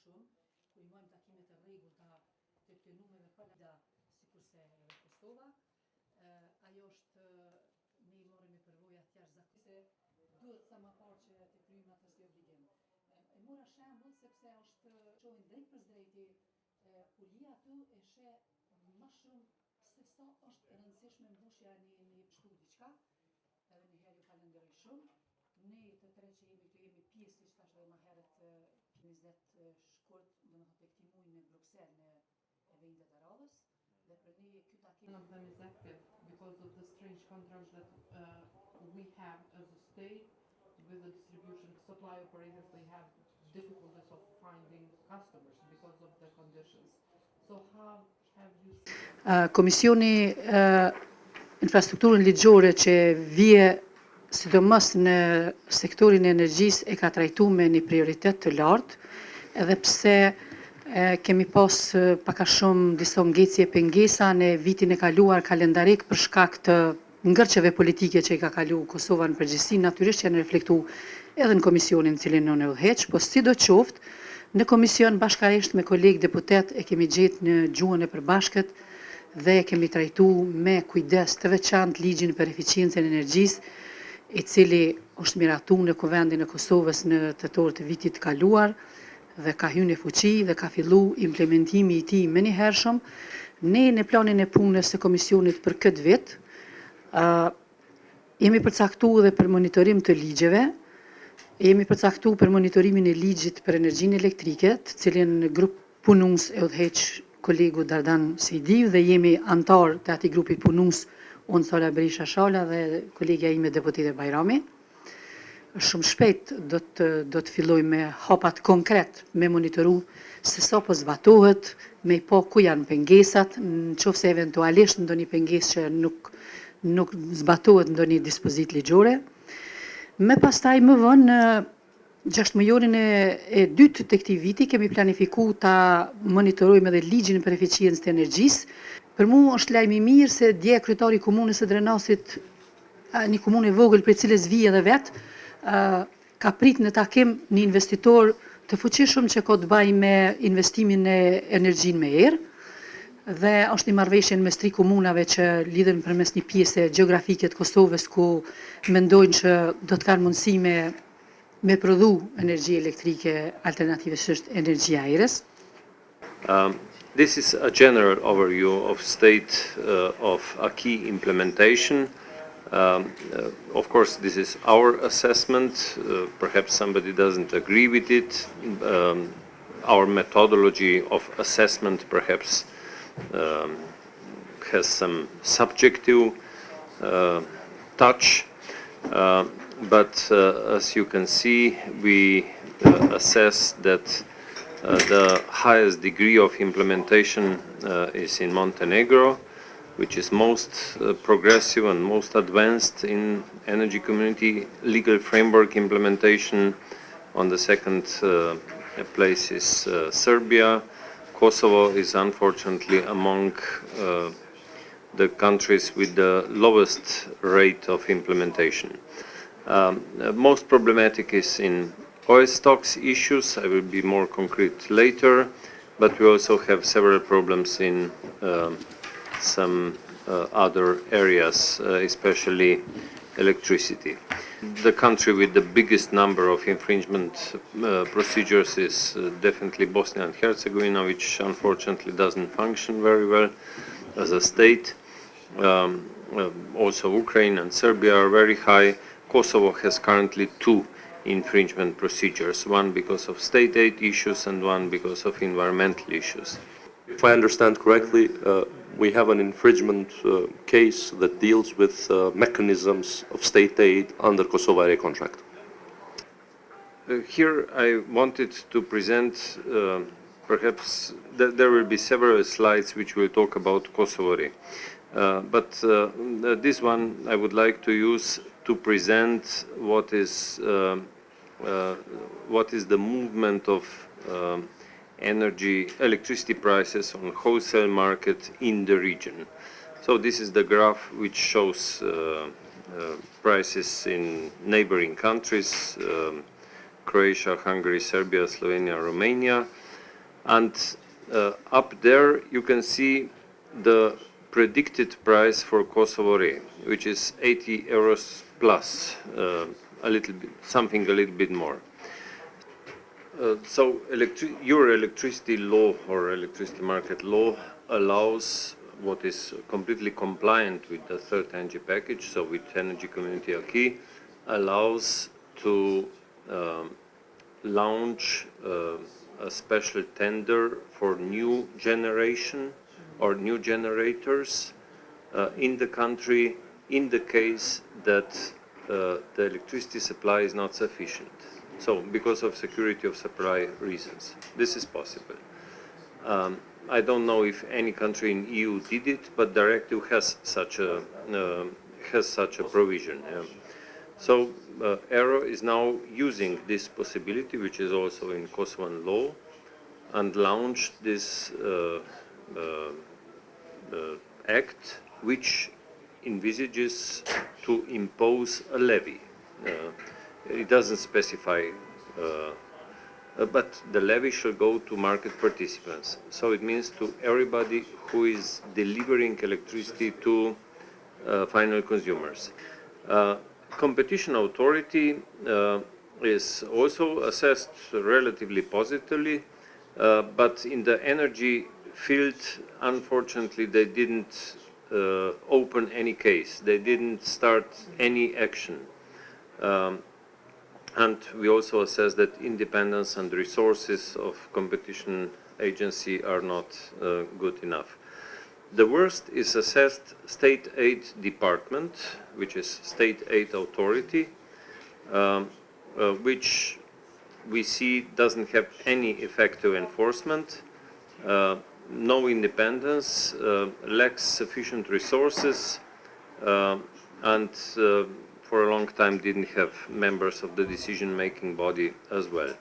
shumë, ku i mojmë takimet e rregullta të numeve palada, sikurse edhe Kosova. Ajo është ne i morëm me përvoja të jashtëzakonshme, duhet sa më parë që të kryejmë atë si obligim. E mora shembull sepse është shohin drejt për drejti pulia aty e sheh më shumë se sa është e rëndësishme mbushja e një shtu diçka. Edhe një herë ju falenderoj shumë. Ne të tre që jemi këtu jemi pjesë, siç thash edhe më herët, 20 shkurt, domethënë tek këtij muaji në Bruksel në eventet e radhës. Dhe për ne ky takim One of them is active because of the strange contrast that we have as a state with the distribution supply operators. They have difficulties of finding customers because of the conditions. So how have you seen? Komisioni infrastrukturën ligjore që vije sidomos në sektorin e energjisë e ka trajtuar me një prioritet të lartë, edhe pse kemi pas pak a shumë disa ngecje pengesa në vitin e kaluar kalendarik për shkak të ngërçeve politike që i ka kalu Kosova në përgjithësi, natyrisht janë reflektu edhe në komisionin cilin unë e udhëheq, po sidoqoftë në komision bashkërisht me kolegë deputet e kemi gjetë në gjuhën e përbashkët dhe kemi trajtu me kujdes të veçantë ligjin për eficiencën e energjisë, i cili është miratuar në Kuvendin e Kosovës në tetor të vitit kaluar dhe ka hyrë në fuqi dhe ka fillu implementimi i tij menjëhershëm. Ne në planin e punës së komisionit për këtë vit jemi përcaktuar dhe për monitorim të ligjeve, jemi përcaktuar për monitorimin e ligjit për energjinë elektrike, të cilin grup punues e udhëheq kolegu Dardan Sejdiu dhe jemi antar të atij grupi punues unë Sala Berisha Shala dhe kolegja ime deputete Bajrami. Shumë shpejt do të filloj me hapat konkret, me monitoru se sa po zbatohet, me po ku janë pengesat, nëse eventualisht ndonjë pengesë që nuk zbatohet ndonjë dispozit ligjore. Me pastaj më vonë 6 mujorin e dytë të këtij viti kemi planifikuar ta monitorojmë edhe ligjin për eficiencën e energjisë. Për mua është lajm i mirë se dje kryetari i komunës së Drenasit, një komunë e vogël për cilës vi edhe vet, ka prit në takim një investitor të fuqishëm që ka të bëjë me investimin e energjinë me erë, dhe është një marrëveshje mes 3 komunave që lidhen përmes një pjese gjeografike të Kosovës ku mendojnë që do të kanë mundësi me prodhu energji elektrike alternative, që është energjia e erës. This is a general overview of state of acquis implementation. Of course, this is our assessment. Perhaps somebody doesn't agree with it. Our methodology of assessment perhaps has some subjective touch. But as you can see, we assess that the highest degree of implementation is in Montenegro, which is most progressive and most advanced in energy community legal framework implementation. On the second place is Serbia. Kosovo is unfortunately among the countries with the lowest rate of implementation. Most problematic is in oil stocks issues. I will be more concrete later, but we also have several problems in some other areas, especially electricity. The country with the biggest number of infringement procedures is definitely Bosnia and Herzegovina, which unfortunately doesn't function very well as a state. Also Ukraine and Serbia are very high. Kosovo has currently 2 infringement procedures, one because of state aid issues and one because of environmental issues. If I understand correctly, we have an infringement case that deals with mechanisms of state aid under Kosovo area contract. Here I wanted to present, perhaps there will be several slides which will talk about Kosovo. But this one I would like to use to present what is the movement of electricity prices on wholesale market in the region. So this is the graph which shows prices in neighboring countries, Croatia, Hungary, Serbia, Slovenia, Romania. And up there you can see the predicted price for Kosovo Re, which is 80 euros plus, a little bit, something a little bit more. So your electricity law or electricity market law allows what is completely compliant with the third energy package, so with Energy Community Acquis, allows to launch a special tender for new generation or new generators in the country in the case that the electricity supply is not sufficient. So, because of security of supply reasons, this is possible. I don't know if any country in EU did it, but directive has such a provision. So, ERO is now using this possibility, which is also in Kosovan law, and launched this act, which envisages to impose a levy. It doesn't specify, but the levy shall go to market participants. So it means to everybody who is delivering electricity to final consumers. Competition authority is also assessed relatively positively, but in the energy field, unfortunately, they didn't open any case. They didn't start any action. And we also assess that independence and resources of competition agency are not good enough. The worst is assessed state aid department, which is state aid authority, which we see doesn't have any effective enforcement, no independence, lacks sufficient resources, and for a long time didn't have members of the decision-making body as well.